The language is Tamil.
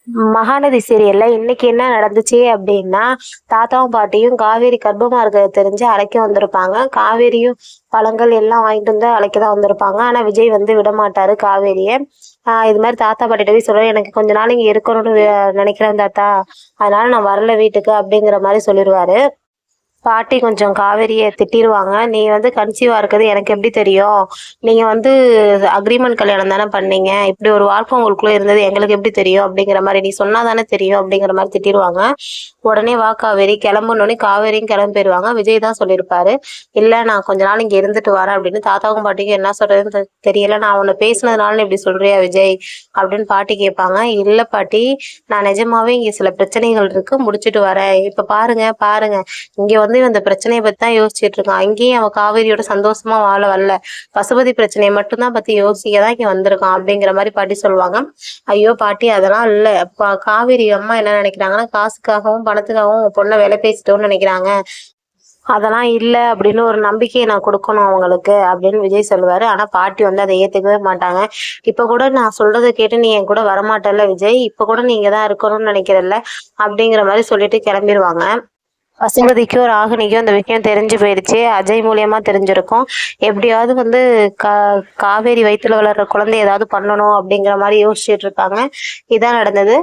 மகாநதி சீரியல்ல இன்னைக்கு என்ன நடந்துச்சு அப்படின்னா, தாத்தாவும் பாட்டியும் காவேரி கர்ப்பமா இருக்கிறத தெரிஞ்சு அழைக்க வந்திருப்பாங்க. காவேரியும் பழங்கள் எல்லாம் வாங்கிட்டு வந்து அழைக்க தான் வந்திருப்பாங்க. ஆனா விஜய் வந்து விடமாட்டாரு காவேரிய. இது மாதிரி தாத்தா பாட்டிட்ட போய் சொல்லுவாரு, எனக்கு கொஞ்ச நாள் இங்க இருக்கணும்னு நினைக்கிறேன் தாத்தா. அதனால நான் வரல வீட்டுக்கு அப்படிங்கிற மாதிரி சொல்லிடுவாரு. பாட்டி கொஞ்சம் காவேரிய திட்டிருவாங்க. "நீ வந்து கன்சீவா இருக்கிறது எனக்கு எப்படி தெரியும்? நீங்க வந்து அக்ரீமெண்ட் கல்யாணம் தானே பண்ணீங்க. இப்படி ஒரு வாழ்க்கை உங்களுக்குள்ள இருந்தது எங்களுக்கு எப்படி தெரியும்?" அப்படிங்கிற மாரி. "நீ சொன்னா தானே தெரியும்." அப்படிங்கிற மாரி திட்டிருவாங்க. உடனே "வா காவேரி" கிளம்புனோனே காவேரியும் கிளம்பி போயிருவாங்க. விஜய் தான் சொல்லியிருப்பாரு, "இல்ல நான் கொஞ்ச நாள் இங்க இருந்துட்டு வரேன்" அப்படின்னு. தாத்தாவுக்கும் பாட்டிக்கும் என்ன சொல்றதுன்னு தெரியல. "நான் உன்ன பேசினதுனால நீ இப்படி சொல்றியா விஜய்?" அப்படின்னு பாட்டி கேட்பாங்க. "இல்ல பாட்டி, நான் நிஜமாவே இங்க சில பிரச்சனைகள் இருக்கு. முடிச்சுட்டு வரேன். இப்ப பாருங்க பாருங்க. இங்க வந்து இந்த பிரச்சனைய பத்தி தான் யோசிச்சுட்டு இருக்கான். அங்கேயும் அவன் காவேரியோட சந்தோஷமா வாழ வரல. பசுபதி பிரச்சனைய மட்டும் தான் பத்தி யோசிக்க தான் இங்க வந்திருக்கான் அப்படிங்கிற மாரி பாட்டி சொல்லுவாங்க. ஐயோ பாட்டி அதெல்லாம் இல்ல. காவேரி அம்மா என்ன நினைக்கிறாங்கன்னா, காசுக்காகவும், பணத்துக்காகவும் உன் பொண்ண விலை பேசிட்டோம்னு நினைக்கிறாங்க. அதெல்லாம் இல்ல அப்படின்னு ஒரு நம்பிக்கைய நான் குடுக்கணும் அவங்களுக்கு அப்படின்னு விஜய் சொல்லுவாரு. ஆனா பாட்டி வந்து அத ஏத்துக்கவே மாட்டாங்க. இப்ப கூட நான் சொல்றத கேட்டு நீ என் கூட வரமாட்டல்ல விஜய். இப்ப கூட நீ இங்க தான் இருக்கணும்னு நினைக்கிறல்ல அப்படிங்கிற மாரி சொல்லிட்டு கிளம்பிருவாங்க. பசுபதிக்கும் ராகினிக்கும் இந்த விஷயம் தெரிஞ்சு போயிடுச்சு. அஜய் மூலியமா தெரிஞ்சிருக்கும். எப்படியாவது வந்து கா காவேரி வயித்துல வளர்ற குழந்தைய ஏதாவது பண்ணணும் அப்படிங்கிற மாதிரி யோசிச்சுட்டு இருக்காங்க. இதான் நடந்தது.